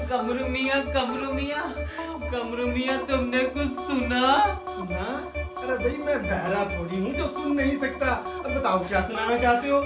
कमरू मियाँ तुमने कुछ सुना? सुना? अरे भाई मैं बहरा थोड़ी हूँ जो सुन नहीं सकता। अब बताओ क्या सुनाना चाहते हो?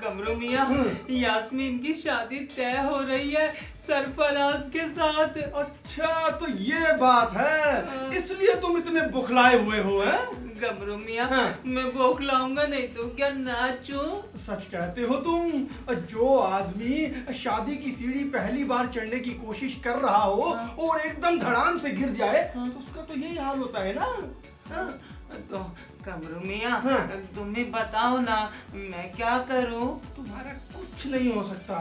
कमरू मियाँ, यास्मीन की शादी तय हो रही है सरफराज के साथ। अच्छा तो ये बात है, इसलिए तुम इतने बुखलाए हुए हो हैं? कमरू मियाँ, हाँ। मैं बौखलाऊंगा नहीं तो क्या नाचूं? सच कहते हो तुम। जो आदमी शादी की सीढ़ी पहली बार चढ़ने की कोशिश कर रहा हो और एकदम धड़ाम से गिर जाए तो उसका तो यही हाल होता है ना। तो कमरू मियाँ, हाँ। तुम ही बताओ ना मैं क्या करूं? तुम्हारा कुछ नहीं हो सकता।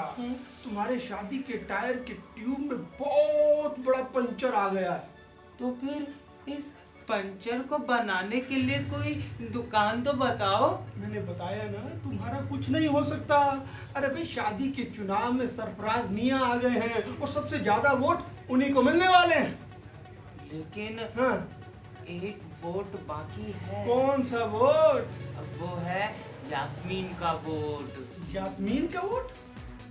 तुम्हारे शादी के टायर के ट्यूब में बहुत बड़ा पंचर आ गया है। तो फिर इस पंचर को बनाने के लिए कोई दुकान तो बताओ। मैंने बताया ना तुम्हारा कुछ नहीं हो सकता। अरे भाई शादी के चुनाव में सरफराज मियाँ आ गए हैं और सबसे ज्यादा वोट उन्हीं को मिलने वाले हैं। लेकिन हाँ। एक वोट बाकी है। कौन सा वोट? अब वो है यास्मीन का वोट। यास्मीन का वोट?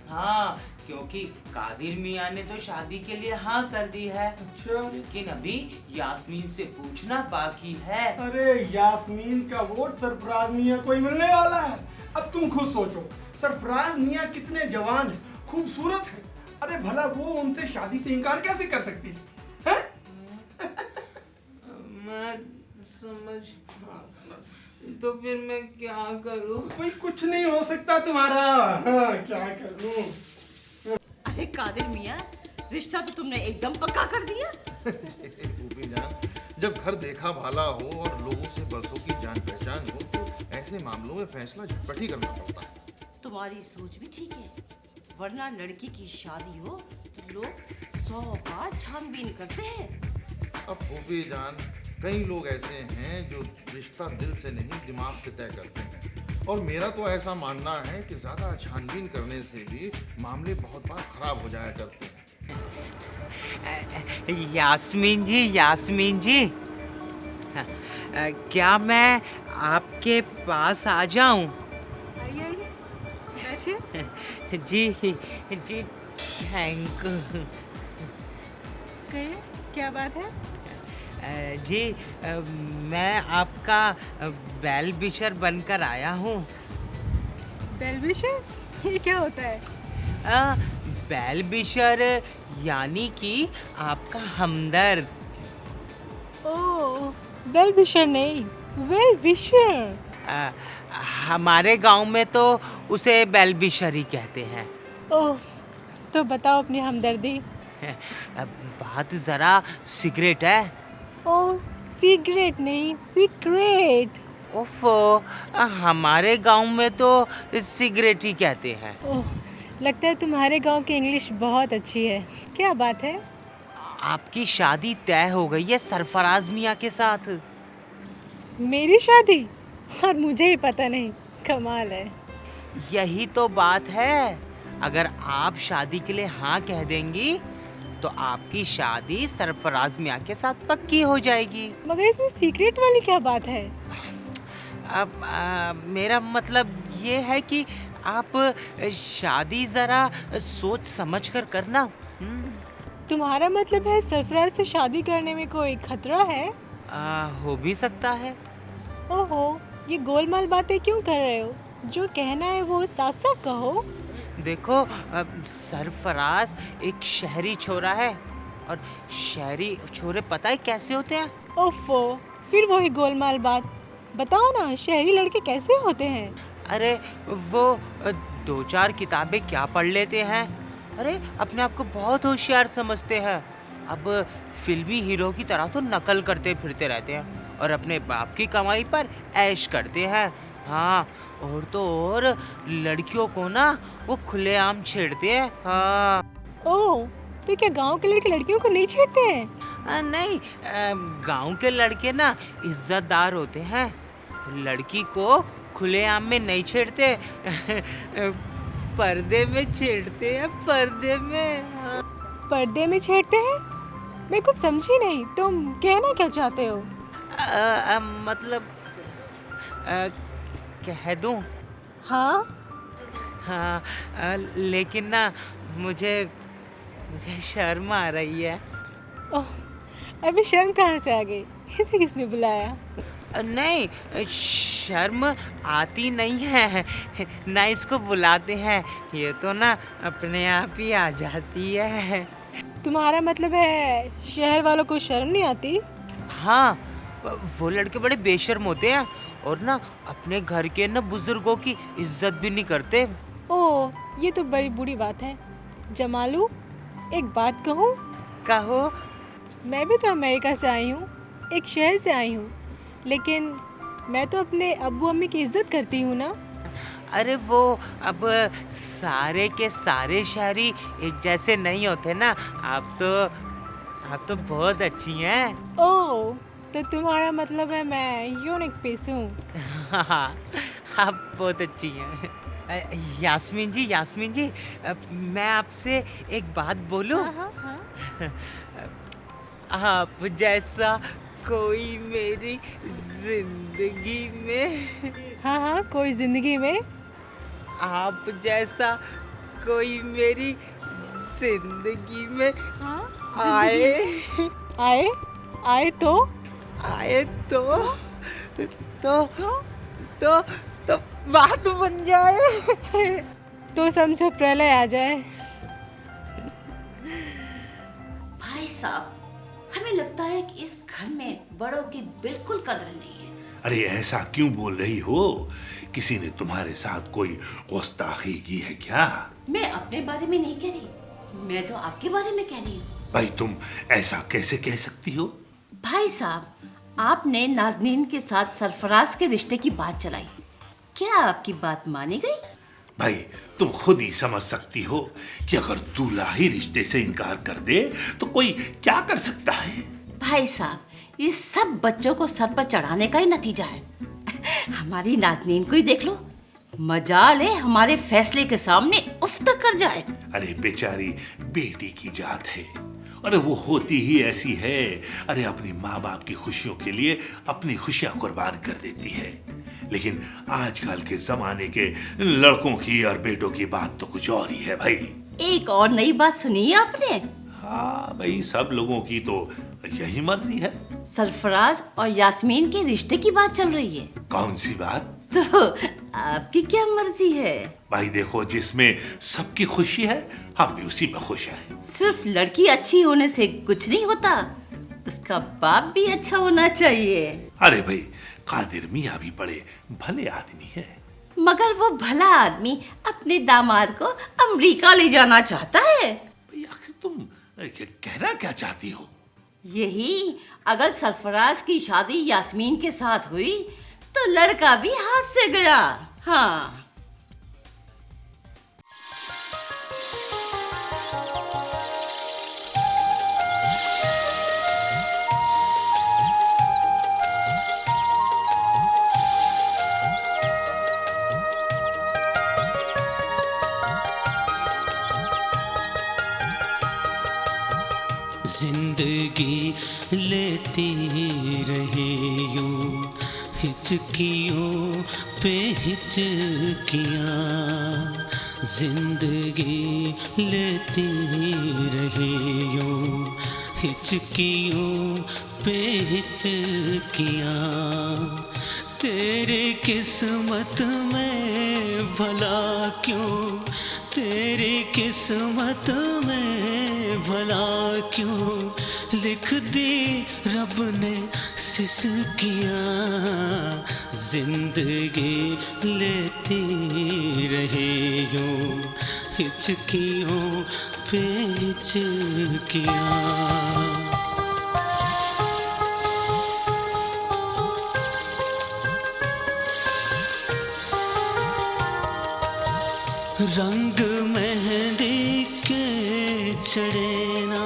हाँ, क्योंकि कादिर मियाँ ने तो शादी के लिए हाँ कर दी है। अच्छा। लेकिन अभी यास्मीन से पूछना बाकी है। अरे यास्मीन का वोट सरफराज मियाँ को ही मिलने वाला है। अब तुम खुद सोचो, सरफराज मियाँ कितने जवान हैं, खूबसूरत हैं। अरे भला वो उनसे शादी से इनकार कैसे कर सकती है? मैं समझ। तो फिर मैं क्या करूं? कोई कुछ नहीं हो सकता तुम्हारा। हाँ, क्या करूं? अरे कादिर मियाँ, रिश्ता तो तुमने एकदम पक्का कर दिया। भूपी जान, जब घर देखा भाला हो और लोगों से बरसों की जान पहचान हो तो ऐसे मामलों में फैसला झटपट ही करना पड़ता है। तुम्हारी सोच भी ठीक है, वरना लड़की की शादी हो तो लोग 100 बार छानबीन करते हैं। अब भूपी जान, कई लोग ऐसे हैं जो रिश्ता दिल से नहीं दिमाग से तय करते हैं, और मेरा तो ऐसा मानना है कि ज्यादा छानबीन करने से भी मामले बहुत बार खराब हो जाया करते हैं। यास्मीन जी, क्या मैं आपके पास आ जाऊं? आइए बैठिए। जी थैंक। कहिए क्या बात है? जी, मैं आपका वेल विशर बनकर आया हूँ। Well wisher? ये क्या होता है? वेल विशर यानी कि आपका हमदर्द। ओह, वेल विशर नहीं, वेल विशर। हमारे गांव में तो उसे वेल विशर ही कहते हैं। ओह, तो बताओ अपनी हमदर्दी। बात जरा सिगरेट है। ओह, सिगरेट नहीं, सिगरेट। ओफो, हमारे गांव में तो सिगरेट ही कहते हैं। ओह, लगता है तुम्हारे गांव की इंग्लिश बहुत अच्छी है। क्या बात है? आपकी शादी तय हो गई है सरफराज मियाँ के साथ। मेरी शादी? और मुझे ही पता नहीं, कमाल है। यही तो बात है, अगर आप शादी के लिए हाँ कह देंगी तो आपकी शादी सरफराज मियाँ के साथ पक्की हो जाएगी। मगर इसमें सीक्रेट वाली क्या बात है? अब मेरा मतलब ये है कि आप शादी ज़रा सोच समझ कर करना। तुम्हारा मतलब है सरफराज से शादी करने में कोई खतरा है? हो भी सकता है। ओहो, ये गोलमाल बातें क्यों कर रहे हो? जो कहना है वो साफ साफ कहो। देखो, सरफराज एक शहरी छोरा है, और शहरी छोरे पता है कैसे होते हैं? ओफो, फिर वही गोलमाल बात। बताओ ना, शहरी लड़के कैसे होते हैं? अरे वो 2-4 किताबें क्या पढ़ लेते हैं, अरे अपने आप को बहुत होशियार समझते हैं। अब फिल्मी हीरो की तरह तो नकल करते फिरते रहते हैं और अपने बाप की कमाई पर ऐश करते हैं। हाँ, और तो और लड़कियों को ना वो खुलेआम छेड़ते हैं। हाँ। ओह, तो क्या गांव के लड़के लड़कियों को नहीं छेड़ते हैं? नहीं, गांव के लड़के ना इज्जतदार होते हैं, लड़की को खुलेआम में नहीं छेड़ते पर्दे में छेड़ते हैं, पर्दे में। हाँ। पर्दे में छेड़ते हैं? मैं कुछ समझी नहीं, तुम कहना क्या चाहते हो? मतलब कह दूं? हाँ? हाँ, लेकिन ना मुझे मुझे शर्म आ रही है। ओह, अभी शर्म कहाँ से आ गई? इसे किसने बुलाया? नहीं, शर्म आती नहीं है, ना इसको बुलाते हैं, ये तो ना अपने आप ही आ जाती है। तुम्हारा मतलब है शहर वालों को शर्म नहीं आती? हाँ, वो लड़के बड़े बेशर्म होते हैं और ना अपने घर के ना बुजुर्गों की इज्जत भी नहीं करते। ओह, ये तो बड़ी बुरी बात है। जमालू, एक बात कहूँ? कहो। मैं भी तो अमेरिका से आई हूँ, एक शहर से आई हूँ, लेकिन मैं तो अपने अब्बू अम्मी की इज्जत करती हूँ ना। अरे वो अब सारे के सारे शहरी एक जैसे नहीं होते ना। आप तो बहुत अच्छी हैं। ओह, तो तुम्हारा मतलब है मैं यूनिक पीस हूँ। हाँ, आप बहुत अच्छी हैं। यास्मीन जी, मैं आपसे एक बात बोलूं? हाँ हाँ हाँ। आप जैसा कोई मेरी जिंदगी में, हाँ हाँ, कोई जिंदगी में। आप जैसा कोई मेरी जिंदगी में हाँ, आए आए आए तो आए तो तो तो तो बात बन जाए। तो समझो प्रलय आ जाए। भाई साहब, हमें लगता है कि इस घर में बड़ों की बिल्कुल कदर नहीं है। अरे ऐसा क्यों बोल रही हो? किसी ने तुम्हारे साथ कोई गुस्ताखी की है क्या? मैं अपने बारे में नहीं कह रही, मैं तो आपके बारे में कह रही हूँ। भाई तुम ऐसा कैसे कह सकती हो? भाई साहब, आपने नाज़नीन के साथ सरफराज के रिश्ते की बात चलाई, क्या आपकी बात मानी गई? भाई तुम खुद ही समझ सकती हो कि अगर दूल्हा ही रिश्ते से इनकार कर दे तो कोई क्या कर सकता है। भाई साहब, ये सब बच्चों को सर पर चढ़ाने का ही नतीजा है। हमारी नाज़नीन को ही देख लो, मजाल है हमारे फैसले के सामने उफ तक कर जाए। अरे बेचारी बेटी की जात है, अरे वो होती ही ऐसी है। अरे अपनी माँ बाप की खुशियों के लिए अपनी खुशियां कुर्बान कर देती है। लेकिन आजकल के जमाने के लड़कों की और बेटों की बात तो कुछ और ही है भाई। एक और नई बात सुनी है आपने? हाँ भाई, सब लोगों की तो यही मर्जी है। सरफराज और यास्मीन के रिश्ते की बात चल रही है। कौन सी बात? तो आपकी क्या मर्जी है? भाई देखो, जिसमें सबकी खुशी है हम भी उसी में खुश हैं। सिर्फ लड़की अच्छी होने से कुछ नहीं होता, उसका बाप भी अच्छा होना चाहिए। अरे भाई, कादिर मियाँ भी बड़े भले आदमी है। मगर वो भला आदमी अपने दामाद को अमेरिका ले जाना चाहता है। भाई आखिर तुम कहना क्या चाहती हो? यही, अगर सरफराज की शादी यास्मीन के साथ हुई तो लड़का भी हाथ से गया। हाँ, जिंदगी लेती रही यूं हिचकियों पे हिचकियाँ, जिंदगी लेती रही यूं हिचकियों पे हिचकियाँ। तेरी किस्मत में भला क्यों, तेरी किस्मत में भला क्यों लिख दी रब ने सिसकियाँ। जिंदगी लेती रही यूं हिचकियों पे हिचकियाँ। रंग मेहंदी के चढ़े ना,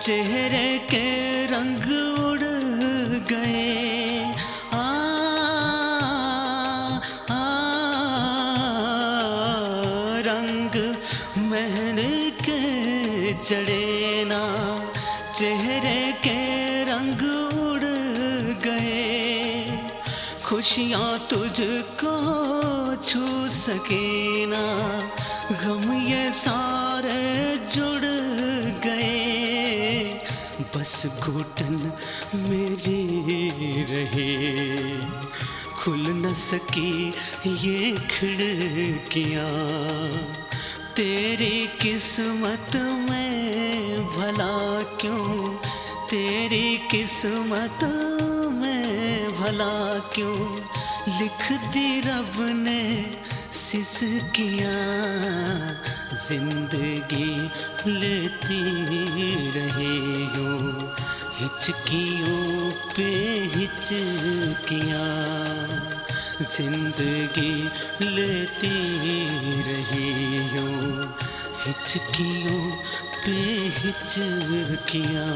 चेहरे के रंग उड़ गए। आ, आ, रंग मेहंदी के चढ़े ना, चेहरे के रंग उड़ गए। खुशियाँ तुझको छू सके ना, गम ये सारे जुड़ बस घुटन मेरी रहे। खुल न सकी ये खिड़कियाँ, तेरी किस्मत में भला क्यों, तेरी किस्मत में भला क्यों लिख दी रब ने सिसकियाँ। जिंदगी लेती रहे यूं हिचकियों पे हिचकियाँ, जिंदगी लेती रही यूं हिचकियों पे हिचकियाँ।